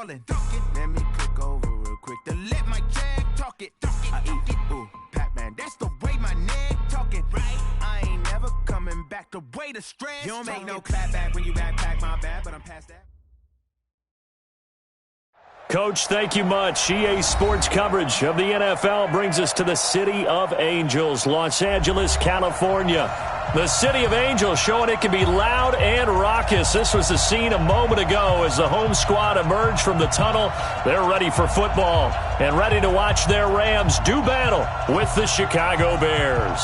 ballin'. Let me click over real quick to let my check talk it. I eat it, ooh, Pac-Man, that's the way my neck talking. Right? I ain't never coming back the way the stress. You don't make no clap back when you backpack, my bad, but I'm past that. Coach, thank you much. EA Sports coverage of the NFL brings us to the City of Angels, Los Angeles, California. The City of Angels showing it can be loud and raucous. This was the scene a moment ago as the home squad emerged from the tunnel. They're ready for football and ready to watch their Rams do battle with the Chicago Bears.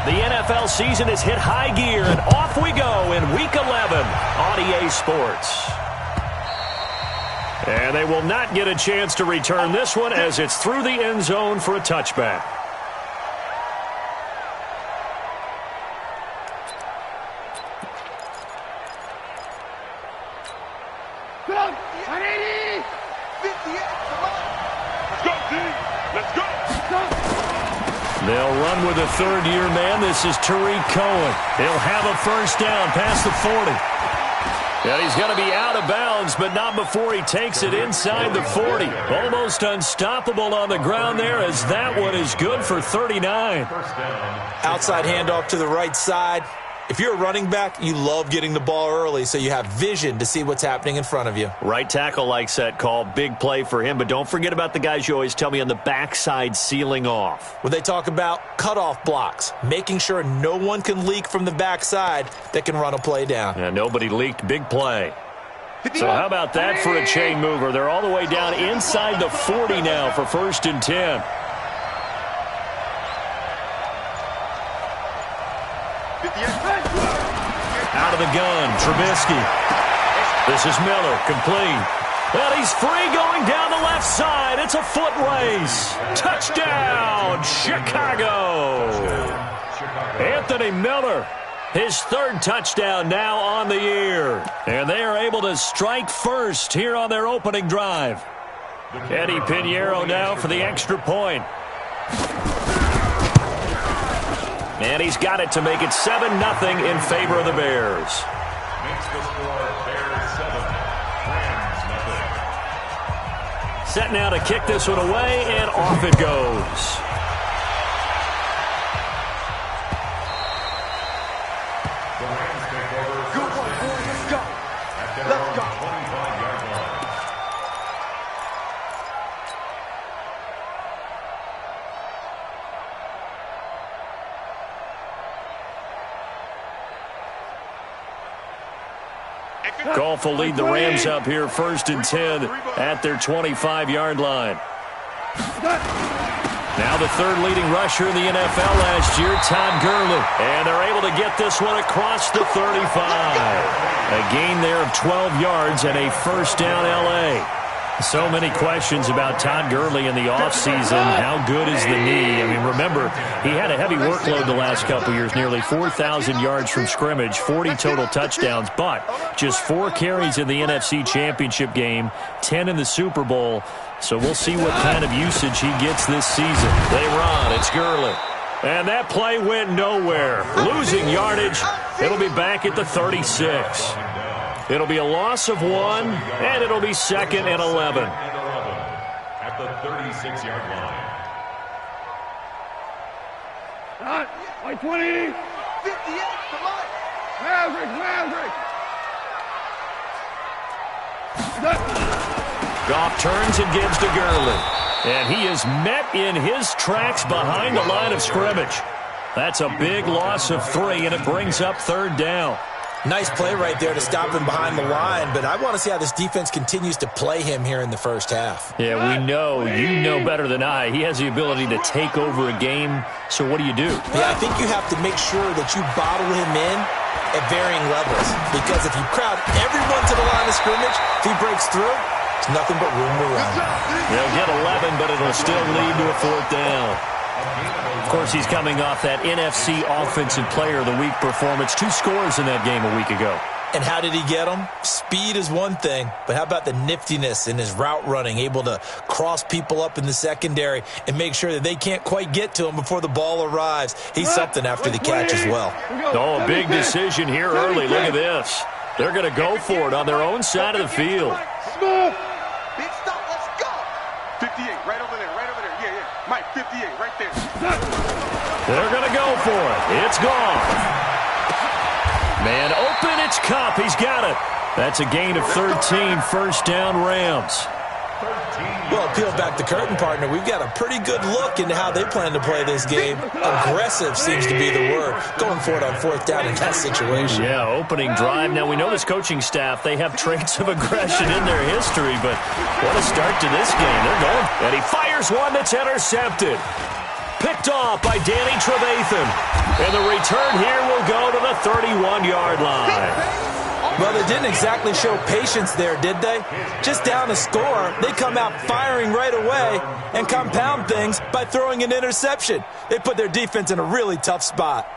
The NFL season has hit high gear, and off we go in Week 11 on EA Sports. And they will not get a chance to return this one as it's through the end zone for a touchback. They'll run with a third-year man. This is Tariq Cohen. He'll have a first down past the 40. And he's going to be out of bounds, but not before he takes it inside the 40. Almost unstoppable on the ground there as that one is good for 39. Outside handoff to the right side. If you're a running back, you love getting the ball early so you have vision to see what's happening in front of you. Right tackle likes that call. Big play for him. But don't forget about the guys you always tell me on the backside sealing off. When they talk about cutoff blocks, making sure no one can leak from the backside that can run a play down. Yeah, nobody leaked. Big play. So how about that for a chain mover? They're all the way down inside the 40 now for 1st and 10. Out of the gun, Trubisky. This is Miller, complete. And he's free going down the left side. It's a foot race. Touchdown, Chicago. Anthony Miller, his 3rd touchdown now on the year. And they are able to strike first here on their opening drive. Eddie Pinheiro now for the extra point. And he's got it to make it 7-0 in favor of the Bears. Makes the score Bears 7, Rams 0. Set now to kick this one away, and off it goes. The Rams take over. Good one, boys. Let's go. Let's go. 25-yard line. Goff will lead the Rams up here 1st and 10 at their 25-yard line. Now the 3rd leading rusher in the NFL last year, Todd Gurley. And they're able to get this one across the 35. A gain there of 12 yards and a first down L.A. So many questions about Todd Gurley in the offseason. How good is the knee? I mean, remember, he had a heavy workload the last couple years, nearly 4,000 yards from scrimmage, 40 total touchdowns, but just 4 carries in the NFC Championship game, 10 in the Super Bowl. So we'll see what kind of usage he gets this season. They run. It's Gurley. And that play went nowhere. Losing yardage. It'll be back at the 36. It'll be a loss of 1, and it'll be 2nd and 11. At the 36-yard line. Like 20. 58, come on. Maverick. Goff turns and gives to Gurley. And he is met in his tracks behind the line of scrimmage. That's a big loss of 3, and it brings up 3rd down. Nice play right there to stop him behind the line, but I want to see how this defense continues to play him here in the first half. Yeah, we know. You know better than I. He has the ability to take over a game. So what do? Yeah, I think you have to make sure that you bottle him in at varying levels, because if you crowd everyone to the line of scrimmage, if he breaks through, it's nothing but room to run. They'll get 11, but it'll still lead to a 4th down. Of course, he's coming off that NFC Offensive Player of the Week performance. 2 scores in that game a week ago. And how did he get them? Speed is one thing, but how about the niftiness in his route running, able to cross people up in the secondary and make sure that they can't quite get to him before the ball arrives. He's something after the catch as well. Oh, a big decision here early. Look at this. They're going to go for it on their own side of the field. Big stop, let's go. 58, right over there, right over there. Yeah, yeah. Mike, 58, right there. They're going to go for it. It's gone. Man open, it's Cup. He's got it. That's a gain of 13, first down Rams. Well, peel back the curtain, partner. We've got a pretty good look into how they plan to play this game. Aggressive seems to be the word. Going for it on fourth down in that situation. Yeah, opening drive. Now, we know this coaching staff, they have traits of aggression in their history, but what a start to this game. They're going. And he fires one that's intercepted. Picked off by Danny Trevathan. And the return here will go to the 31-yard line. Well, they didn't exactly show patience there, did they? Just down a score, they come out firing right away and compound things by throwing an interception. They put their defense in a really tough spot.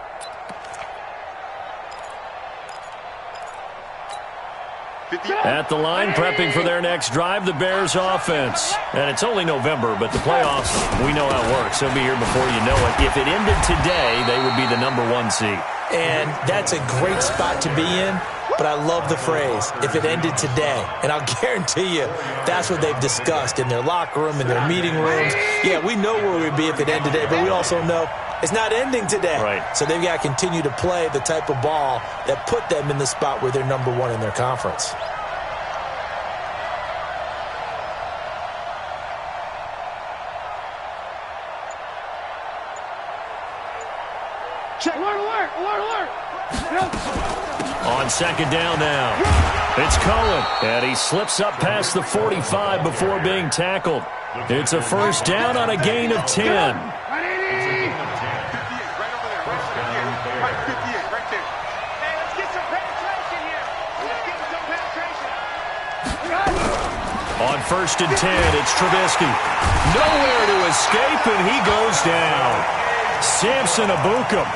At the line, prepping for their next drive, the Bears offense. And it's only November, but the playoffs, we know how it works. They'll be here before you know it. If it ended today, they would be the #1 seed. And that's a great spot to be in, but I love the phrase, if it ended today. And I'll guarantee you, that's what they've discussed in their locker room, in their meeting rooms. Yeah, we know where we'd be if it ended today, but we also know it's not ending today. Right. So they've got to continue to play the type of ball that put them in the spot where they're #1 in their conference. Check, alert, alert, alert. On second down now, it's Cohen, and he slips up past the 45 before being tackled. It's a first down on a gain of 10. Right over there. Right, 58, right there. Hey, let's get some penetration here. Let's get some penetration. On first and 10, it's Trubisky. Nowhere to escape, and he goes down. Samson Abukum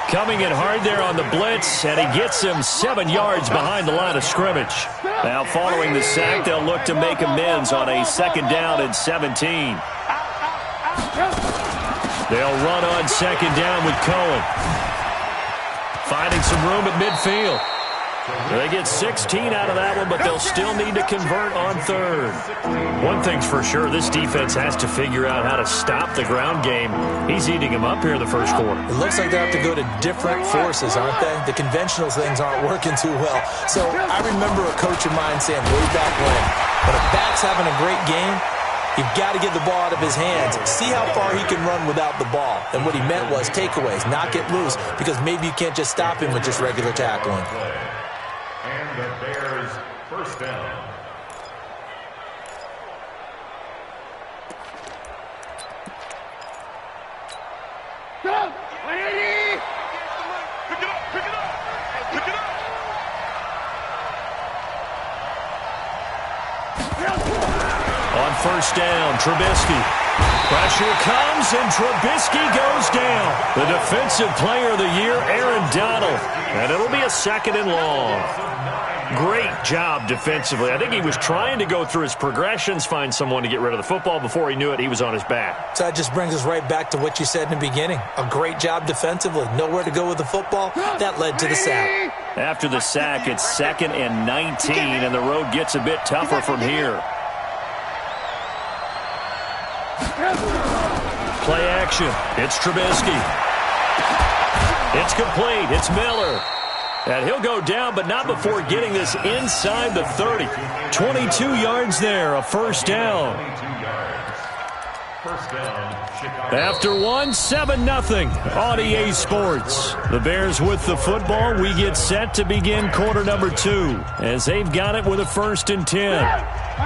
coming in hard there on the blitz, and he gets him 7 yards behind the line of scrimmage. Now, following the sack, they'll look to make amends on a second down and 17. They'll run on second down with Cohen. Finding some room at midfield. They get 16 out of that one, but they'll still need to convert on third. One thing's for sure, this defense has to figure out how to stop the ground game. He's eating them up here in the first quarter. It looks like they have to go to different forces, aren't they? The conventional things aren't working too well. So I remember a coach of mine saying way back when a back's having a great game, you've got to get the ball out of his hands. See how far he can run without the ball. And what he meant was takeaways, not get loose, because maybe you can't just stop him with just regular tackling. And the Bears first down. Go! 180! Pick it up, pick it up! Pick it up! On first down, Trubisky. Pressure comes, and Trubisky goes down. The defensive player of the year, Aaron Donald. And it'll be a second and long. Great job defensively. I think he was trying to go through his progressions, find someone to get rid of the football. Before he knew it, he was on his back. So that just brings us right back to what you said in the beginning. A great job defensively. Nowhere to go with the football. That led to the sack. After the sack, it's second and 19, and the road gets a bit tougher from here. Play action. It's Trubisky. It's complete. It's Miller. And he'll go down, but not before getting this inside the 30. 22 yards there, a first down. After one, 7-0 on EA Sports. The Bears with the football. We get set to begin quarter number 2 as they've got it with a first and 10.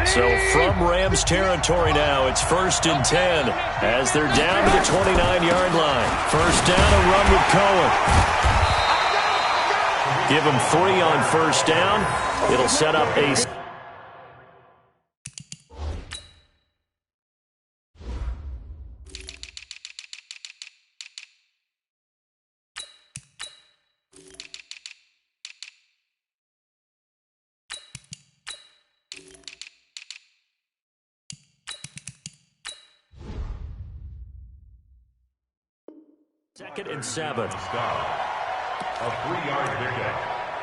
So from Rams territory now, it's first and 10 as they're down to the 29-yard line. First down, a run with Cohen. Give him 3 on first down. It'll set up a 2nd and 7. A 3-yard pickup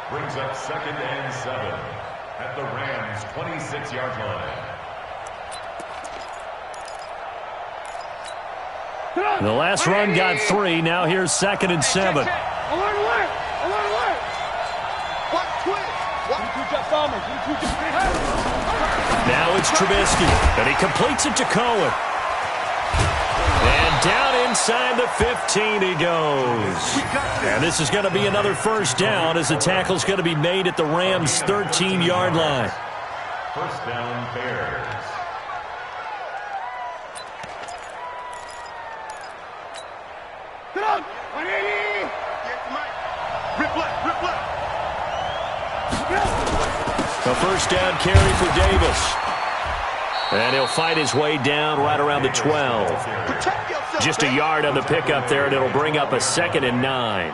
brings up 2nd and 7 at the Rams' 26-yard line. The last run got 3. Now here's 2nd and 7. Now it's Trubisky, and he completes it to Cohen. And down inside the 15 he goes. And this is going to be another first down as the tackle's going to be made at the Rams' 13-yard line. First down, Bears. Get on! 180! Rip left, rip left. A first down carry for Davis. And he'll fight his way down right around the 12. Just a yard on the pickup there, and it'll bring up a 2nd and 9.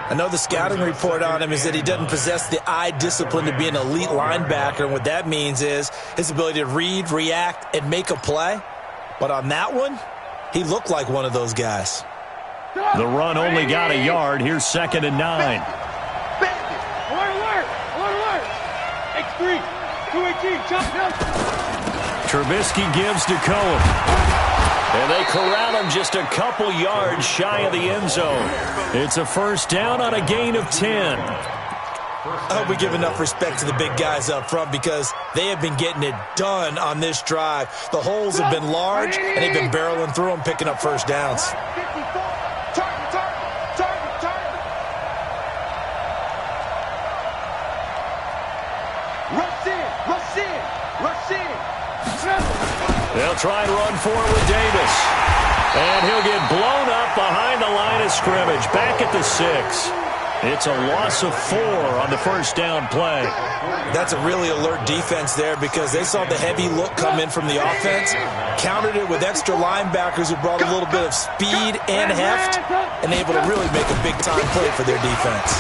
I know the scouting report on him is that he doesn't possess the eye discipline to be an elite linebacker. And what that means is his ability to read, react, and make a play. But on that one, he looked like one of those guys. The run only got a yard. Here's 2nd and 9. X3, 218, jump down. Trubisky gives to Cohen. And they corral him just a couple yards shy of the end zone. It's a first down on a gain of 10. I hope we give enough respect to the big guys up front because they have been getting it done on this drive. The holes have been large, and they've been barreling through them, picking up first downs. They'll try and run for it with Davis. And he'll get blown up behind the line of scrimmage. Back at the 6. It's a loss of 4 on the first down play. That's a really alert defense there because they saw the heavy look come in from the offense, countered it with extra linebackers who brought a little bit of speed and heft, and able to really make a big-time play for their defense.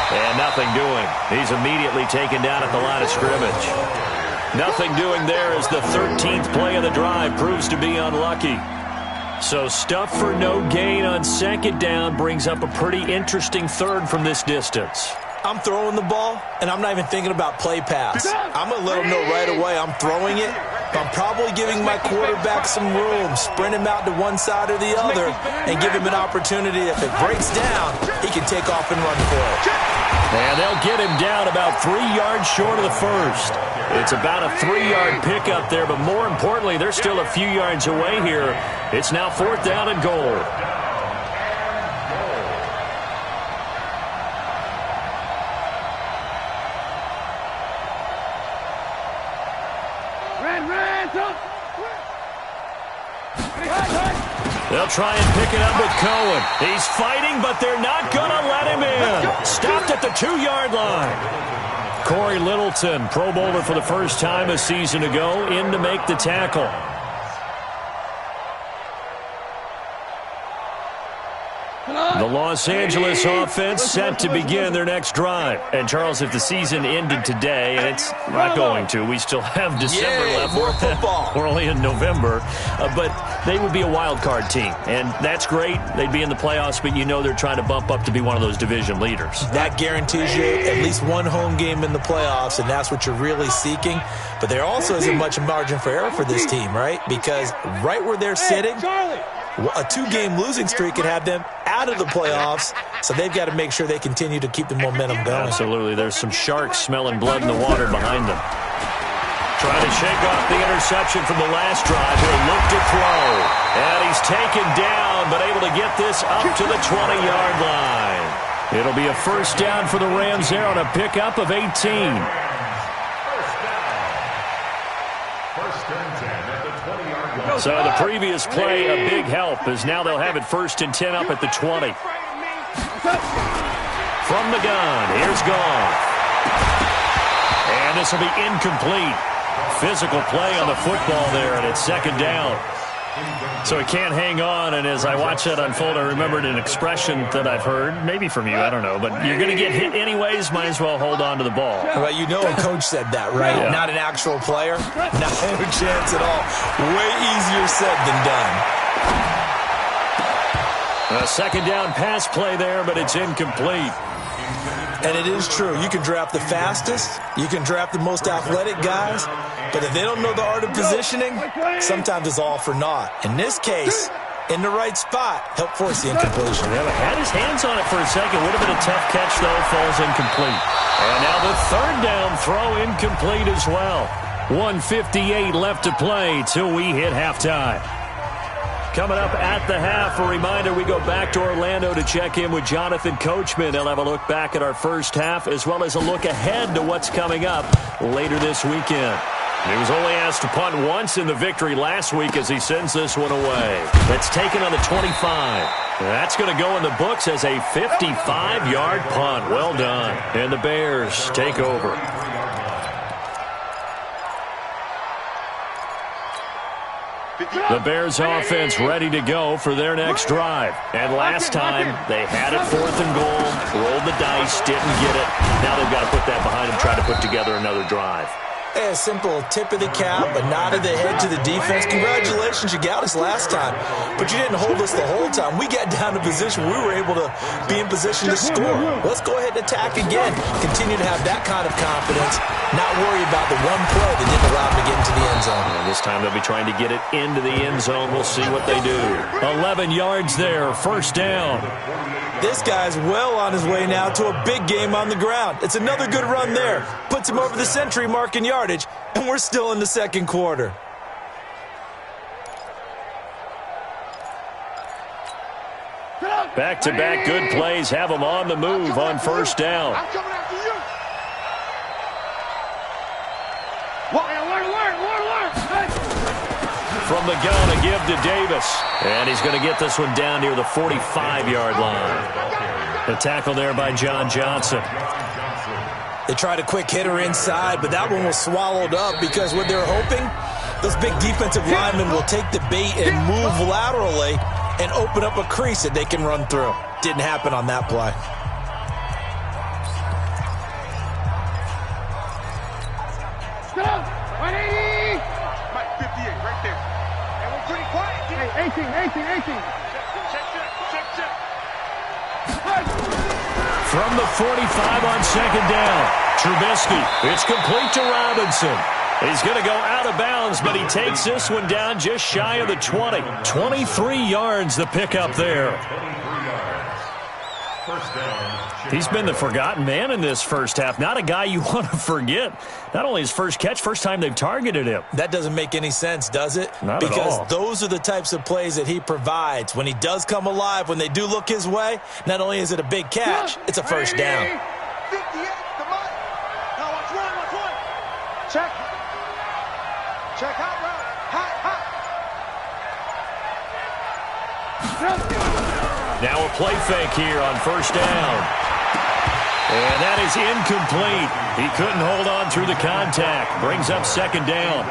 And nothing doing. He's immediately taken down at the line of scrimmage. Nothing doing there as the 13th play of the drive proves to be unlucky. So stuff for no gain on 2nd down brings up a pretty interesting 3rd from this distance. I'm throwing the ball, and I'm not even thinking about play pass. I'm going to let them know right away I'm throwing it. But I'm probably giving my quarterback some room, sprint him out to one side or the other, and give him an opportunity. If it breaks down, he can take off and run for it. And they'll get him down about 3 yards short of the first. It's about a 3-yard pickup there, but more importantly, they're still a few yards away here. It's now 4th down and goal. They'll try and pick it up with Cohen. He's fighting, but they're not going to let him in. Stopped at the 2-yard line. Corey Littleton, Pro Bowler for the first time a season ago, in to make the tackle. The Los Angeles offense set to begin their next drive. And, Charles, if the season ended today, and it's not going to, we still have December left. More football. We're only in November. But they would be a wild card team. And that's great. They'd be in the playoffs, but you know they're trying to bump up to be one of those division leaders. That guarantees you at least one home game in the playoffs, and that's what you're really seeking. But there also isn't much margin for error for this team, right? Because right where they're sitting, a 2-game losing streak could have them out of the playoffs, so they've got to make sure they continue to keep the momentum going. Absolutely. There's some sharks smelling blood in the water behind them. Trying to shake off the interception from the last drive. He'll look to throw. And he's taken down, but able to get this up to the 20-yard line. It'll be a first down for the Rams there on a pickup of 18. So the previous play, a big help, as now they'll have it 1st and 10 up at the 20. From the gun, here's Goff. And this will be incomplete. Physical play on the football there, and it's 2nd down. So he can't hang on, and as I watch that unfold, I remembered an expression that I've heard, maybe from you, I don't know, but you're going to get hit anyways, might as well hold on to the ball. Well, you know a coach said that, right? Yeah. Not an actual player. No chance at all. Way easier said than done. A second down pass play there, but it's incomplete. And it is true. You can draft the fastest. You can draft the most athletic guys. But if they don't know the art of positioning, sometimes it's all for naught. In this case, in the right spot, help force the incompletion. Yeah, had his hands on it for a second. Would have been a tough catch, though. Falls incomplete. And now the third down throw incomplete as well. 1:58 left to play till we hit halftime. Coming up at the half, a reminder, we go back to Orlando to check in with Jonathan Coachman. He'll have a look back at our first half as well as a look ahead to what's coming up later this weekend. He was only asked to punt once in the victory last week as he sends this one away. It's taken on the 25. That's going to go in the books as a 55-yard punt. Well done. And the Bears take over. The Bears offense ready to go for their next drive. And last time, they had it 4th and goal, rolled the dice, didn't get it. Now they've got to put that behind them, try to put together another drive. A simple tip of the cap, a nod of the head to the defense. Congratulations, you got us last time. But you didn't hold us the whole time. We got down to position. We were able to be in position to score. Let's go ahead and attack again. Continue to have that kind of confidence. Not worry about the one play that didn't allow them to get into the end zone. And this time they'll be trying to get it into the end zone. We'll see what they do. 11 yards there, first down. This guy's well on his way now to a big game on the ground. It's another good run there. Puts him over the century mark in yardage, and we're still in the second quarter. Back-to-back good plays have them on the move on first down. I'm coming after you. From the gun, a give to Davis. And he's going to get this one down near the 45-yard line. The tackle there by John Johnson. They tried a quick hitter inside, but that one was swallowed up because what they're hoping, those big defensive linemen will take the bait and move laterally and open up a crease that they can run through. Didn't happen on that play. Mike, 58, right there. And we're pretty quiet. Hey, 18. Check. From the 45 on second down, Trubisky. It's complete to Robinson. He's going to go out of bounds, but he takes this one down just shy of the 20. 23 yards the pickup there. First down. He's been the forgotten man in this first half. Not a guy you want to forget. Not only his first catch, first time they've targeted him. That doesn't make any sense, does it? Not at all. Because those are the types of plays that he provides. When he does come alive, when they do look his way, not only is it a big catch, it's a first down. 58, come on. Now watch one. Check. Check hot route. Hot. Now a play fake here on first down. And that is incomplete. He couldn't hold on through the contact. Brings up second down.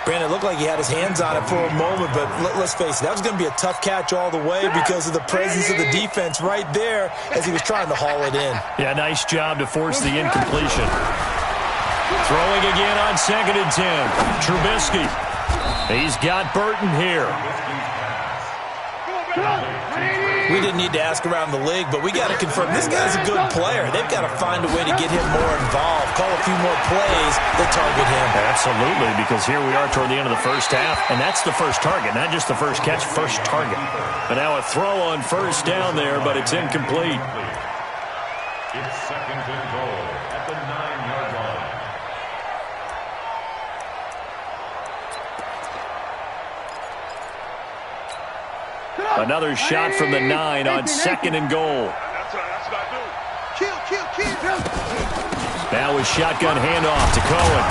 Brandon, it looked like he had his hands on it for a moment, but let's face it, that was going to be a tough catch all the way because of the presence of the defense right there as he was trying to haul it in. Yeah, nice job to force the incompletion. Throwing again on second and 10. Trubisky. He's got Burton here. We didn't need to ask around the league, but we got to confirm this guy's a good player. They've got to find a way to get him more involved, call a few more plays that target him. Absolutely, because here we are toward the end of the first half, and that's the first target, not just the first catch, first target. And now a throw on first down there, but it's incomplete. It's second and goal at the 9-yard line. Another shot from the 9 on second and goal. That's what I do. Kill. Now a shotgun handoff to Cohen.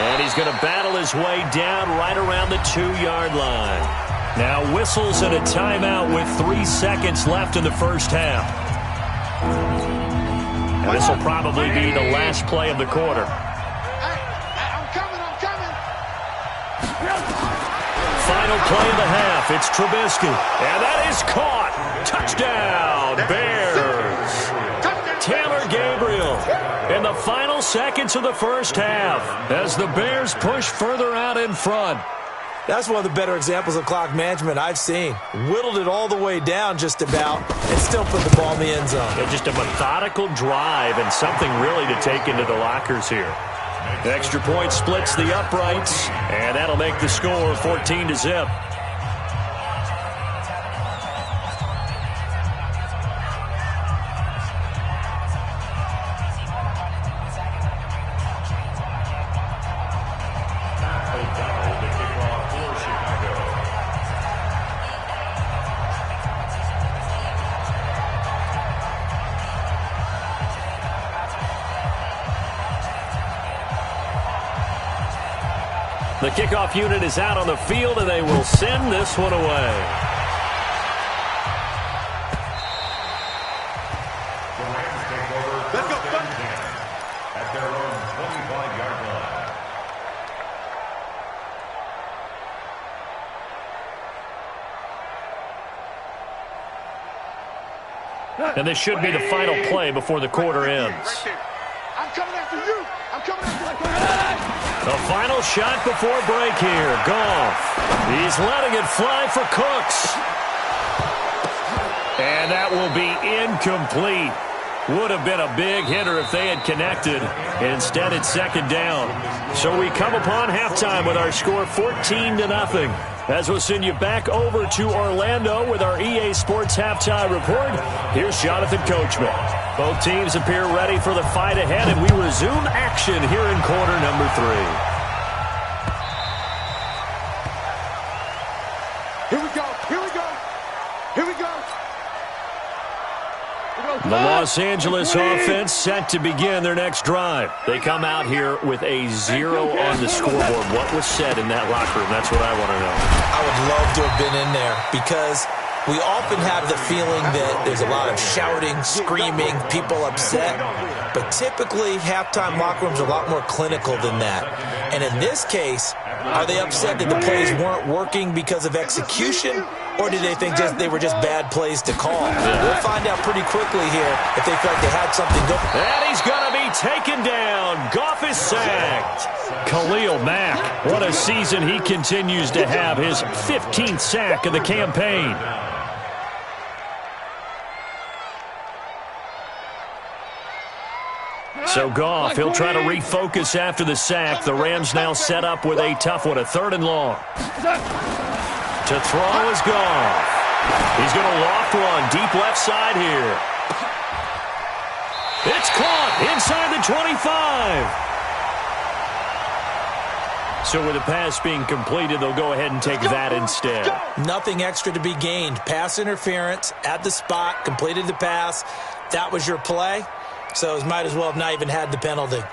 And he's going to battle his way down right around the 2-yard line. Now whistles and a timeout with 3 seconds left in the first half. And this will probably be the last play of the quarter. I'm coming. Final play of the half. It's Trubisky. And that is caught. Touchdown, Bears. Taylor Gabriel in the final seconds of the first half as the Bears push further out in front. That's one of the better examples of clock management I've seen. Whittled it all the way down just about and still put the ball in the end zone. Yeah, just a methodical drive and something really to take into the lockers here. The extra point splits the uprights, and that'll make the score 14-0. The kickoff unit is out on the field, and they will send this one away. The Rams take over first and 10 at their own 25-yard line. And this should be the final play before the quarter ends. I'm coming after you. I'm coming after you. The final shot before break here. Goff. He's letting it fly for Cooks. And that will be incomplete. Would have been a big hitter if they had connected. Instead, it's second down. So we come upon halftime with our score 14-0. As we'll send you back over to Orlando with our EA Sports Halftime Report, here's Jonathan Coachman. Both teams appear ready for the fight ahead, and we resume action here in quarter number 3. Here we go. Here we go. Here we go. The Los Angeles offense set to begin their next drive. They come out here with a 0 on the scoreboard. What was said in that locker room? That's what I want to know. I would love to have been in there because we often have the feeling that there's a lot of shouting, screaming, people upset. But typically, halftime locker rooms are a lot more clinical than that. And in this case, are they upset that the plays weren't working because of execution? Or did they think they were just bad plays to call? We'll find out pretty quickly here if they felt like they had something going. And he's going to be taken down. Goff is sacked. Khalil Mack, what a season he continues to have. His 15th sack of the campaign. So Goff, he'll try to refocus after the sack. The Rams now set up with a tough one, a 3rd and long. To throw is Goff. He's going to loft one deep left side here. It's caught inside the 25. So with the pass being completed, they'll go ahead and take that instead. Nothing extra to be gained. Pass interference at the spot, completed the pass. That was your play. So might as well have not even had the penalty.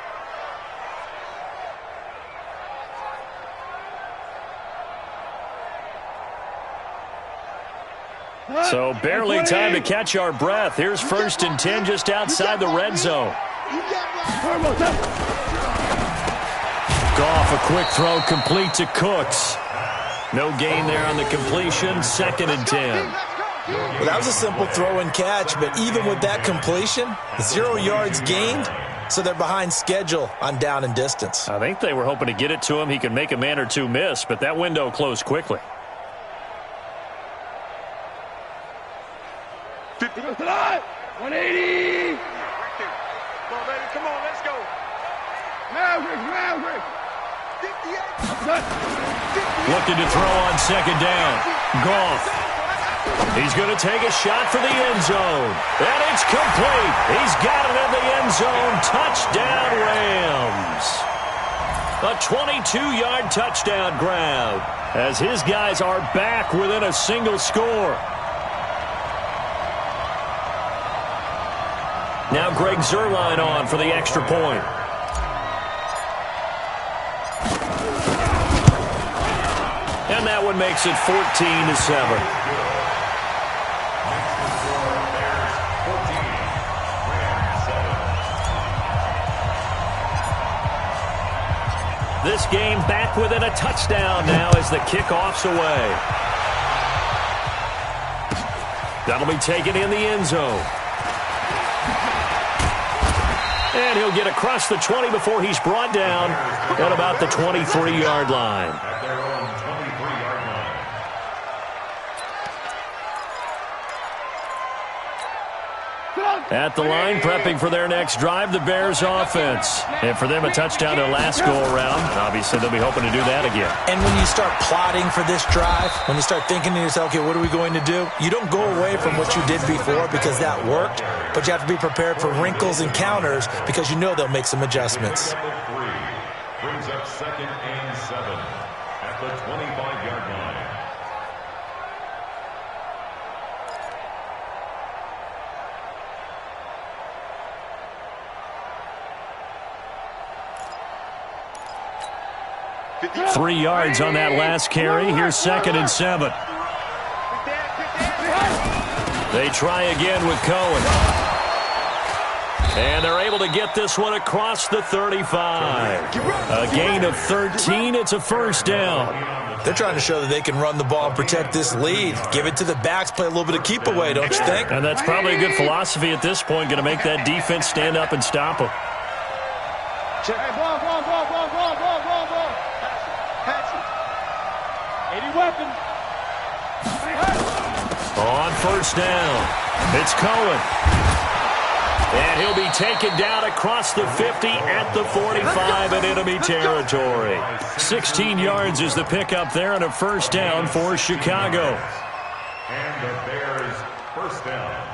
So barely time to catch our breath. Here's 1st and 10 just outside the red zone. Goff, a quick throw complete to Cooks. No gain there on the completion. 2nd and 10. Well, that was a simple throw and catch, but even with that completion, 0 yards gained, so they're behind schedule on down and distance. I think they were hoping to get it to him. He could make a man or two miss, but that window closed quickly. 180. Come on, baby. Come on, let's go. Maverick. 58. Looking to throw on 2nd down. Goff. He's going to take a shot for the end zone. And it's complete. He's got it in the end zone. Touchdown, Rams. A 22-yard touchdown grab as his guys are back within a single score. Now Greg Zuerlein on for the extra point. And that one makes it 14-7. This game back within a touchdown now as the kickoff's away. That'll be taken in the end zone. And he'll get across the 20 before he's brought down at about the 23-yard line. At their own 23 At the line, prepping for their next drive, the Bears offense. And for them, a touchdown their last go-around. Obviously, they'll be hoping to do that again. And when you start plotting for this drive, when you start thinking to yourself, okay, what are we going to do? You don't go away from what you did before because that worked, but you have to be prepared for wrinkles and counters because you know they'll make some adjustments. Brings up 2nd and 7 at the 25-yard line. Three yards on that last carry. Here's 2nd and 7. They try again with Cohen. And they're able to get this one across the 35. A gain of 13. It's a first down. They're trying to show that they can run the ball and protect this lead. Give it to the backs, play a little bit of keep away, don't you think? And that's probably a good philosophy at this point. Going to make that defense stand up and stop them. Check. Hey, ball. Pass it. 80 weapons. On first down, it's Cohen. And he'll be taken down across the 50 at the 45 in enemy territory. 16 yards is the pickup there and a first down for Chicago. And the Bears first down.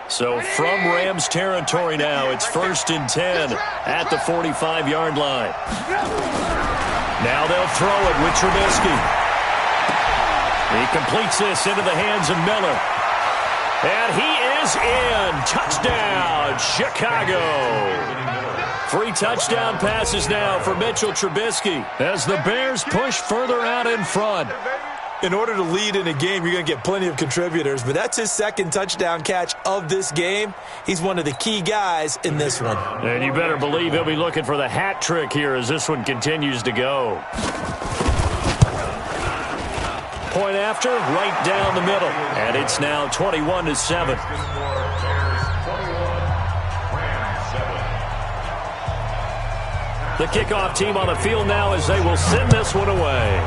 So from Rams territory now, it's 1st and 10 at the 45-yard line. Now they'll throw it with Trubisky. He completes this into the hands of Miller. And he is in. Touchdown, Chicago. 3 touchdown passes now for Mitchell Trubisky as the Bears push further out in front. In order to lead in a game, you're going to get plenty of contributors, but that's his 2nd touchdown catch of this game. He's one of the key guys in this one. And you better believe he'll be looking for the hat trick here as this one continues to go. Point after, right down the middle. And it's now 21-7. The kickoff team on the field now as they will send this one away.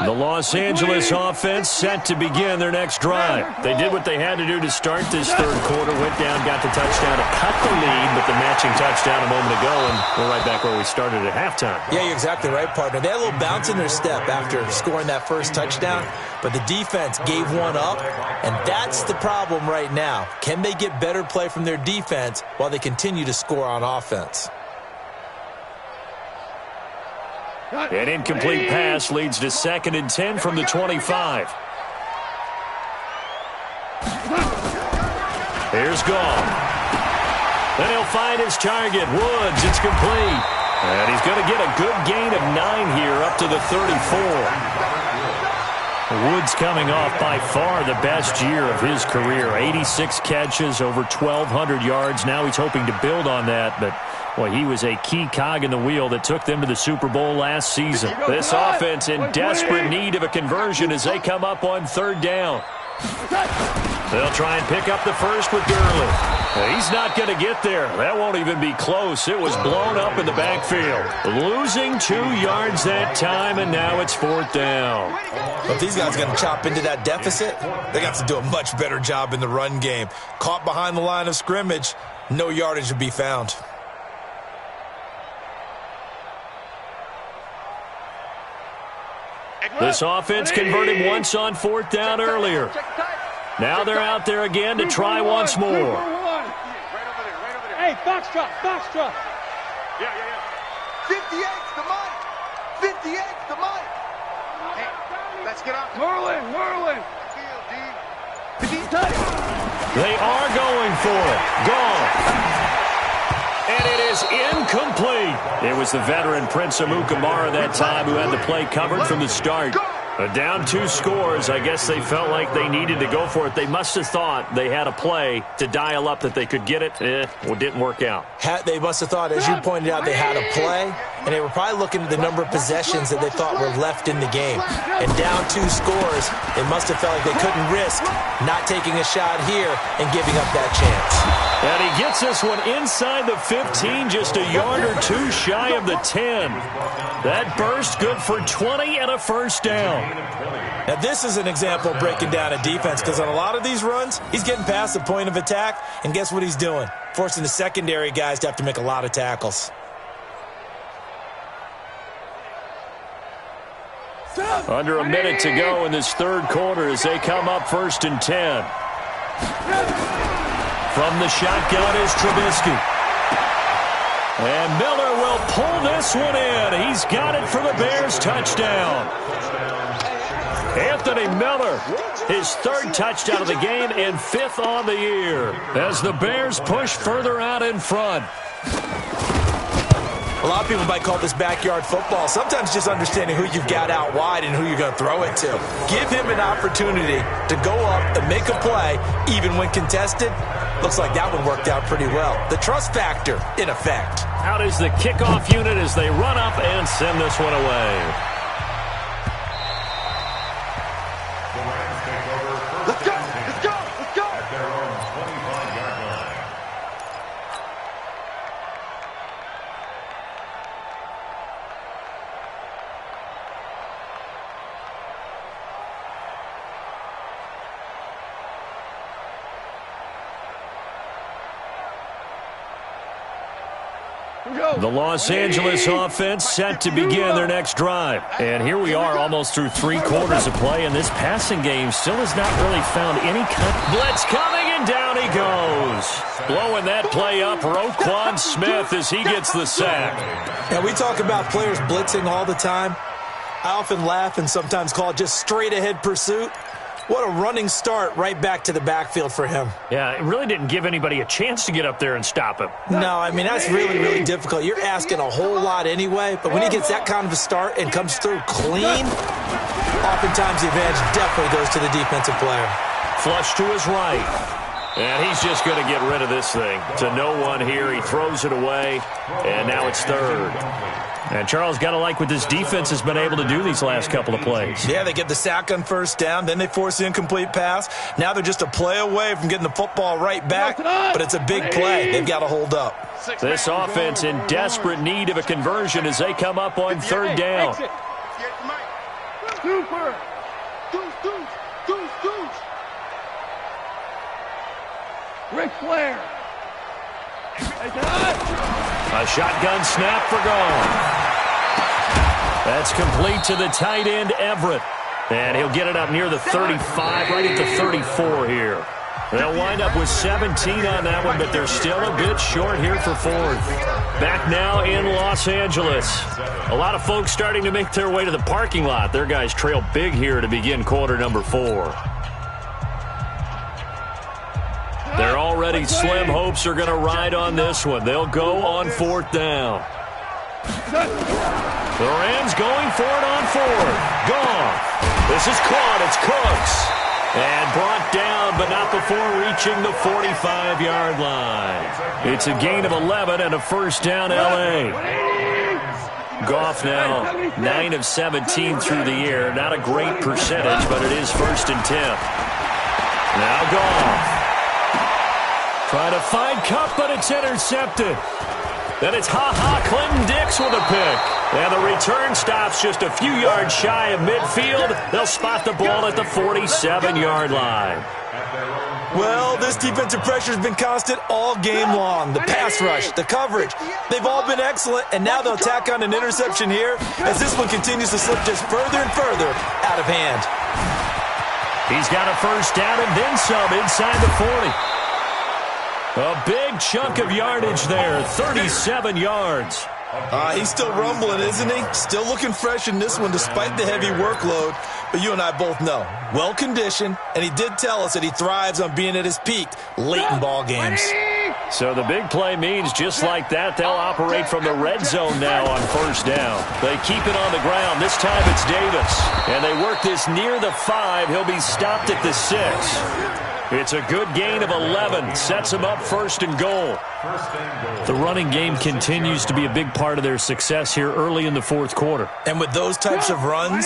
The Los Angeles offense set to begin their next drive. They did what they had to do to start this third quarter. Went down, got the touchdown to cut the lead, but the matching touchdown a moment ago, and we're right back where we started at halftime. Yeah, you're exactly right, partner. They had a little bounce in their step after scoring that first touchdown, but the defense gave one up, and that's the problem right now. Can they get better play from their defense while they continue to score on offense? An incomplete pass leads to 2nd and 10 from the 25. Here's Gall. Then he'll find his target, Woods. It's complete. And he's going to get a good gain of 9 here up to the 34. Woods coming off by far the best year of his career. 86 catches, over 1,200 yards. Now he's hoping to build on that, but well, he was a key cog in the wheel that took them to the Super Bowl last season. This offense in desperate need of a conversion as they come up on 3rd down. They'll try and pick up the first with Gurley. He's not going to get there. That won't even be close. It was blown up in the backfield. Losing 2 yards that time, and now it's 4th down. Well, if these guys are going to chop into that deficit, they got to do a much better job in the run game. Caught behind the line of scrimmage, no yardage to be found. This offense converted once on 4th down earlier. Now they're out there again to try once more. Hey, Foxtrot. Yeah. 58's the money. 58's the money. Hey, let's get up. Merlin. They are going for it. Gone. And it is incomplete. It was the veteran Prince Amukamara that time who had the play covered from the start. Down 2 scores. I guess they felt like they needed to go for it. They must have thought they had a play to dial up that they could get it. Well, it didn't work out. They must have thought, as you pointed out, they had a play, and they were probably looking at the number of possessions that they thought were left in the game. And down 2 scores, they must have felt like they couldn't risk not taking a shot here and giving up that chance. And he gets this one inside the 15, just a yard or 2 shy of the 10. That burst good for 20 and a first down. Now, this is an example of breaking down a defense, because on a lot of these runs, he's getting past the point of attack, and guess what he's doing? Forcing the secondary guys to have to make a lot of tackles. Under a minute to go in this third quarter as they come up 1st and 10. From the shotgun is Trubisky. And Miller will pull this one in. He's got it for the Bears touchdown. Anthony Miller, his 3rd touchdown of the game and 5th on the year as the Bears push further out in front. A lot of people might call this backyard football. Sometimes just understanding who you've got out wide and who you're going to throw it to. Give him an opportunity to go up and make a play, even when contested. Looks like that one worked out pretty well. The trust factor, in effect. Out is the kickoff unit as they run up and send this one away. Let's go! Let's go! Let's go! At their own 25-yard line. The Los Angeles offense set to begin their next drive. And here we are almost through 3 quarters of play, and this passing game still has not really found any cut. Blitz coming, and down he goes. Blowing that play up, Roquan Smith as he gets the sack. Now, we talk about players blitzing all the time. I often laugh and sometimes call it just straight-ahead pursuit. What a running start right back to the backfield for him. Yeah, it really didn't give anybody a chance to get up there and stop him. No, I mean, that's really, really difficult. You're asking a whole lot anyway, but when he gets that kind of a start and comes through clean, oftentimes the advantage definitely goes to the defensive player. Flush to his right. And he's just going to get rid of this thing. To no one here. He throws it away, and now it's 3rd. And Charles, got to like what this defense has been able to do these last couple of plays. Yeah, they get the sack on 1st down, then they force the incomplete pass. Now they're just a play away from getting the football right back, but it's a big play. They've got to hold up. This offense in desperate need of a conversion as they come up on 3rd down. Super! Ric Flair! A shotgun snap for gone. That's complete to the tight end, Everett. And he'll get it up near the 35, right at the 34 here. They'll wind up with 17 on that one, but they're still a bit short here for 4th. Back now in Los Angeles. A lot of folks starting to make their way to the parking lot. Their guys trail big here to begin quarter number 4. Their already slim hopes are going to ride on this one. They'll go on 4th down. The Rams going for it on 4th. Gone. This is caught. It's Cooks. And brought down, but not before reaching the 45-yard line. It's a gain of 11 and a first down, L.A. Goff now 9 of 17 through the air. Not a great percentage, but it is 1st and 10. Now Goff. Trying to find Cup, but it's intercepted. Then it's Clinton Dix with a pick. And the return stops just a few yards shy of midfield. They'll spot the ball at the 47-yard line. Well, this defensive pressure has been constant all game long. The pass rush, the coverage, they've all been excellent, and now they'll tack on an interception here as this one continues to slip just further and further out of hand. He's got a first down and then some inside the 40. A big chunk of yardage there, 37 yards. He's still rumbling, isn't he? Still looking fresh in this one despite the heavy workload. But you and I both know, well-conditioned, and he did tell us that he thrives on being at his peak late in ball games. So the big play means just like that, they'll operate from the red zone now on first down. They keep it on the ground. This time it's Davis. And they work this near the 5. He'll be stopped at the 6. It's a good gain of 11. Sets him up first and goal. The running game continues to be a big part of their success here early in the fourth quarter. And with those types of runs,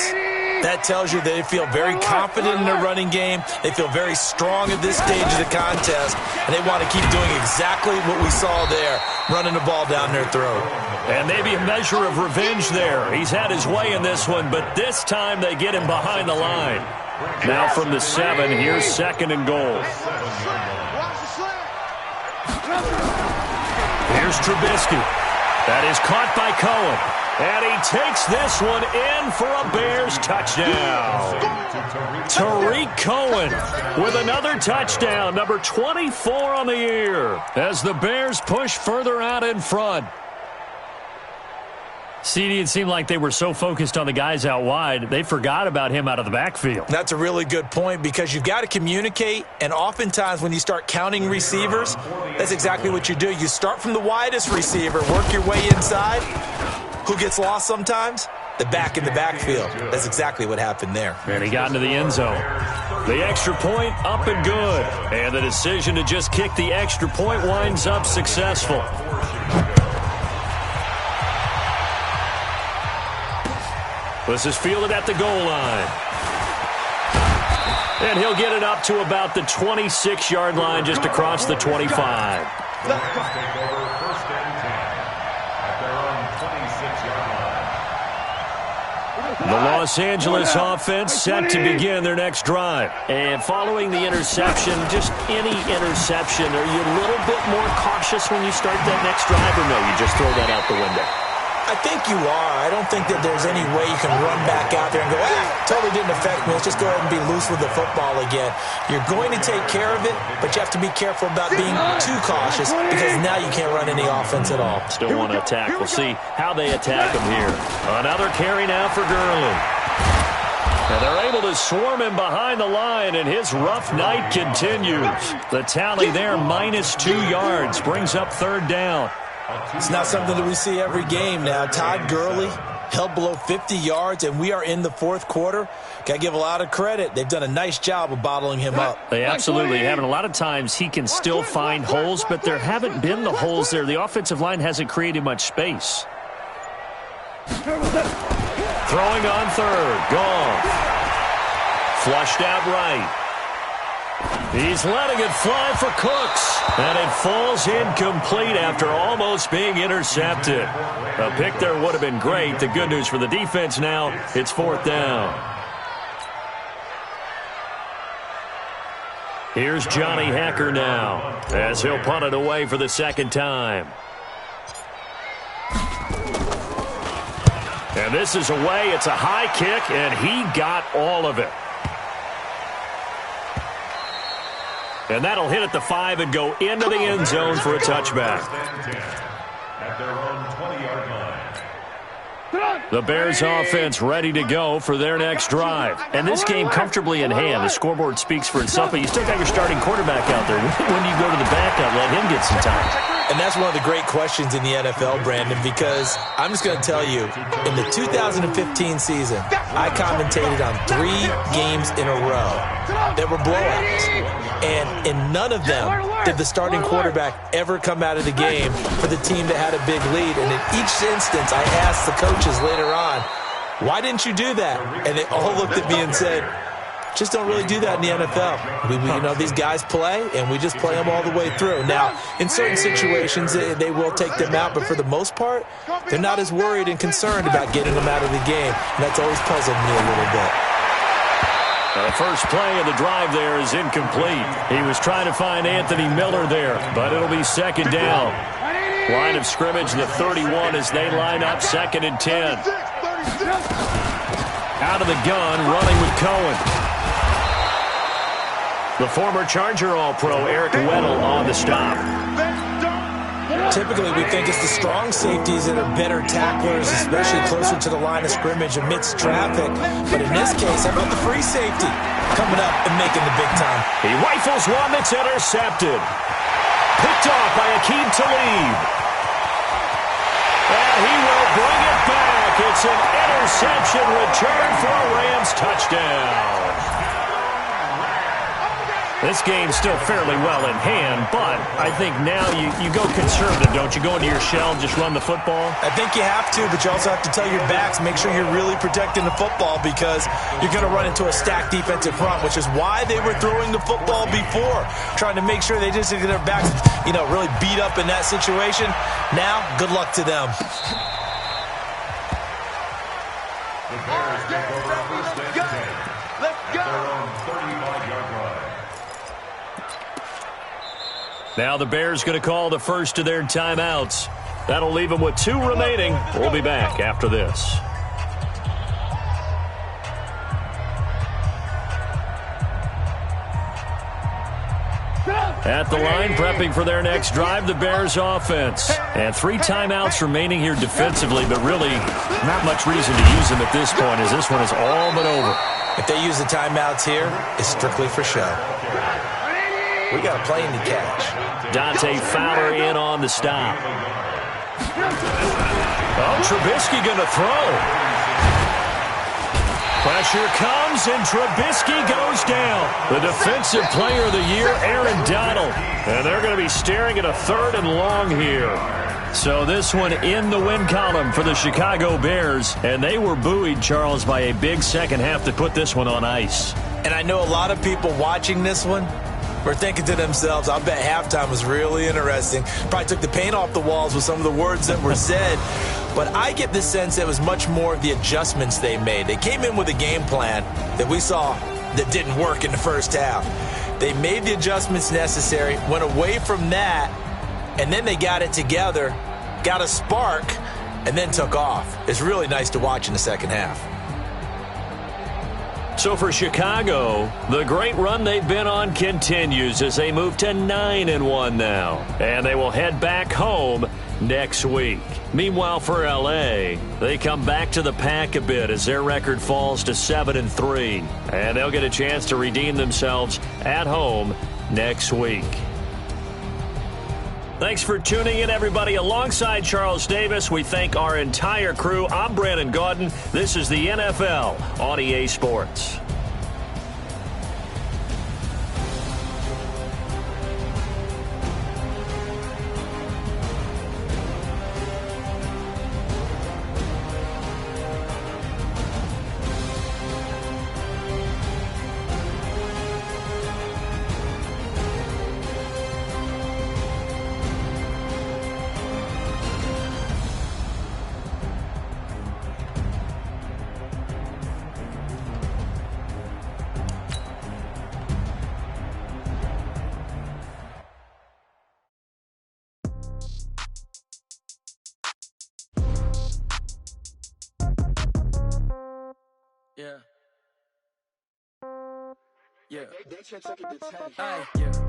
that tells you they feel very confident in their running game. They feel very strong at this stage of the contest, and they want to keep doing exactly what we saw there, running the ball down their throat. And maybe a measure of revenge there. He's had his way in this one, but this time they get him behind the line. Now from the 7, here's second and goal. Here's Trubisky. That is caught by Cohen. And he takes this one in for a Bears touchdown. Tariq Cohen with another touchdown, number 24 on the year, as the Bears push further out in front. CD, it seemed like they were so focused on the guys out wide, they forgot about him out of the backfield. That's a really good point because you've got to communicate, and oftentimes when you start counting receivers, that's exactly what you do. You start from the widest receiver, work your way inside. Who gets lost sometimes? The back in the backfield. That's exactly what happened there. And he got into the end zone. The extra point up and good. And the decision to just kick the extra point winds up successful. This is fielded at the goal line. And he'll get it up to about the 26-yard line, just across the 25. The Los Angeles offense set to begin their next drive. And following the interception, just any interception, are you a little bit more cautious when you start that next drive, or no, you just throw that out the window? I think you are. I don't think that there's any way you can run back out there and go, totally didn't affect me. Let's just go ahead and be loose with the football again. You're going to take care of it, but you have to be careful about being too cautious because now you can't run any offense at all. Still want to attack. We'll see how they attack him here. Another carry now for Gurley. And they're able to swarm him behind the line, and his rough night continues. The tally there, -2 yards, brings up third down. It's not something that we see every game now. Todd Gurley held below 50 yards, and we are in the fourth quarter. Got to give a lot of credit. They've done a nice job of bottling him up. They absolutely have. And a lot of times he can still find holes, but there haven't been the holes there. The offensive line hasn't created much space. Throwing on third. Gone. Flushed out right. He's letting it fly for Cooks, and it falls incomplete after almost being intercepted. A pick there would have been great. The good news for the defense now, it's fourth down. Here's Johnny Hacker now, as he'll punt it away for the second time. And this is away. It's a high kick, and he got all of it. And that'll hit at the 5 and go into the end zone for a touchback. At their own 20-yard line. The Bears offense ready to go for their next drive. And this game comfortably in hand. The scoreboard speaks for itself, but you still got your starting quarterback out there. When do you go to the backup, let him get some time? And that's one of the great questions in the NFL, Brandon, because I'm just going to tell you, in the 2015 season, I commentated on 3 games in a row that were blowouts. And in none of them did the starting quarterback ever come out of the game for the team that had a big lead. And in each instance, I asked the coaches later on, why didn't you do that? And they all looked at me and said, just don't really do that in the NFL. These guys play, and we just play them all the way through. Now, in certain situations, they will take them out, but for the most part, they're not as worried and concerned about getting them out of the game. And that's always puzzled me a little bit. The first play of the drive there is incomplete. He was trying to find Anthony Miller there, but it'll be second down. Line of scrimmage, the 31 as they line up, 2nd and 10. Out of the gun, running with Cohen. The former Charger All-Pro Eric Weddle on the stop. Typically, we think it's the strong safeties that are better tacklers, especially closer to the line of scrimmage amidst traffic. But in this case, how about the free safety coming up and making the big time? He rifles one that's intercepted. Picked off by Aqib Talib. And he will bring it back. It's an interception return for a Rams touchdown. This game's still fairly well in hand, but I think now you go conservative, don't you? Go into your shell and just run the football? I think you have to, but you also have to tell your backs, make sure you're really protecting the football because you're going to run into a stacked defensive front, which is why they were throwing the football before, trying to make sure they just get their backs, really beat up in that situation. Now, good luck to them. The Bears take over first and 10. Let's go. Their own 35-yard line. Now the Bears going to call the first of their timeouts. That'll leave them with 2 remaining. We'll be back after this. At the line, prepping for their next drive, the Bears offense. And 3 timeouts remaining here defensively, but really not much reason to use them at this point as this one is all but over. If they use the timeouts here, it's strictly for show. We got a plane to catch. Dante Fowler in on the stop. Oh, Trubisky going to throw. Pressure comes, and Trubisky goes down. The Defensive Player of the Year, Aaron Donald. And they're going to be staring at a 3rd and long here. So this one in the win column for the Chicago Bears. And they were buoyed, Charles, by a big second half that put this one on ice. And I know a lot of people watching this one were thinking to themselves, I bet halftime was really interesting. Probably took the paint off the walls with some of the words that were said. But I get the sense it was much more of the adjustments they made. They came in with a game plan that we saw that didn't work in the first half. They made the adjustments necessary, went away from that, and then they got it together, got a spark, and then took off. It's really nice to watch in the second half. So for Chicago, the great run they've been on continues as they move to 9-1 now. And they will head back home next week. Meanwhile, for L.A., they come back to the pack a bit as their record falls to 7-3. And they'll get a chance to redeem themselves at home next week. Thanks for tuning in, everybody. Alongside Charles Davis, we thank our entire crew. I'm Brandon Gaudin. This is the NFL on EA Sports. Yeah.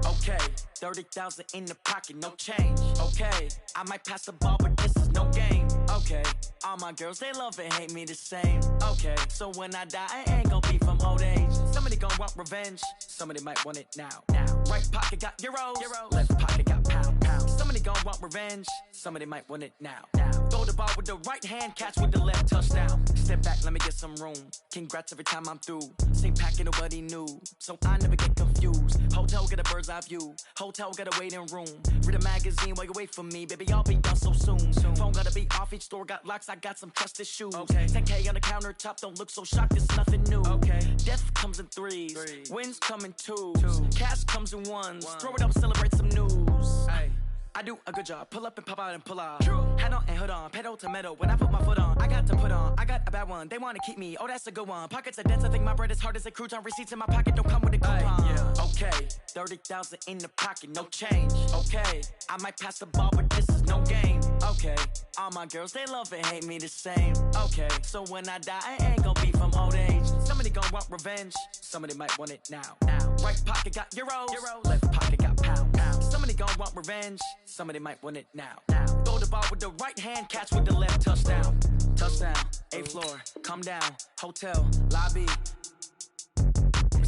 Okay. 30,000 in the pocket, no change. Okay. I might pass the ball, but this is no game. Okay. All my girls, they love and hate me the same. Okay. So when I die, I ain't gonna be from old age. Somebody gonna want revenge. Somebody might want it now. Right pocket got euros. Left pocket got pound. Somebody gonna want revenge. Somebody might want it now. Throw the ball with the right hand, catch with the left, touchdown. Step back, let me get some room. Congrats every time I'm through. Same packet, nobody knew. So I never get confused. Hotel get a bird's eye view. Hotel get a waiting room. Read a magazine while you wait for me. Baby, I'll be done so soon. Phone gotta be off, each store got locks. I got some trusted shoes. Okay. 10K on the countertop, don't look so shocked, it's nothing new. Okay. Death comes in threes. Wins come in twos. Cash comes in ones. Throw it up, celebrate some news. Ay. I do a good job. Pull up and pop out and pull off. Hat on and hood on. Pedal to metal. When I put my foot on, I got to put on. I got a bad one. They want to keep me. Oh, that's a good one. Pockets are dense. I think my bread is hard as a crouton. Receipts in my pocket don't come with a coupon. Yeah. Okay. 30,000 in the pocket. No change. Okay. I might pass the ball, but this is no game. Okay. All my girls, they love and hate me the same. Okay. So when I die, I ain't gonna be from old age. Somebody gonna want revenge. Somebody might want it now. Right pocket got euros. Left pocket got pound. Somebody gonna want revenge. Somebody might want it now. Throw the ball with the right hand, catch with the left, touchdown. Touchdown, 8th floor, come down, hotel, lobby.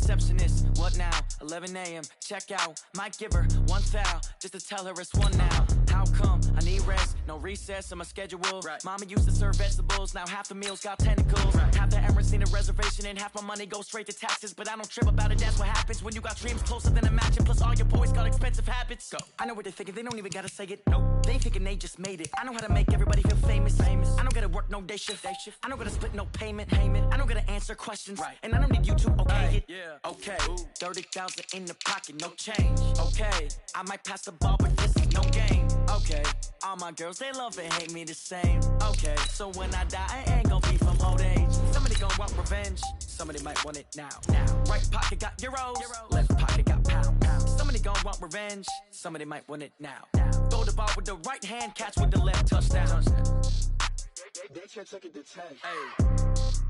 receptionist. What now? 11 a.m. Check out. Might give her one foul just to tell her it's one now. How come? I need rest. No recess in my schedule. Right. Mama used to serve vegetables. Now half the meals got tentacles. Right. Half the Emirates need a reservation and half my money goes straight to taxes. But I don't trip about it. That's what happens when you got dreams closer than a match. And plus all your boys got expensive habits. Go. I know what they're thinking. They don't even gotta say it. Nope. They thinking they just made it. I know how to make everybody feel famous. I don't gotta work no day shift. I don't gotta split no payment. I don't gotta answer questions. Right. And I don't need you to okay it. Yeah. Okay. 30,000 in the pocket, no change. Okay. I might pass the ball, but this is no game. Okay. All my girls, they love and hate me the same. Okay. So when I die, I ain't gonna be from old age. Somebody gonna want revenge. Somebody might want it now. Right pocket got euros. Left pocket got pounds. Somebody gonna want revenge. Somebody might want it now. Throw the ball with the right hand, catch with the left touchdown. They can't take it to 10. Hey.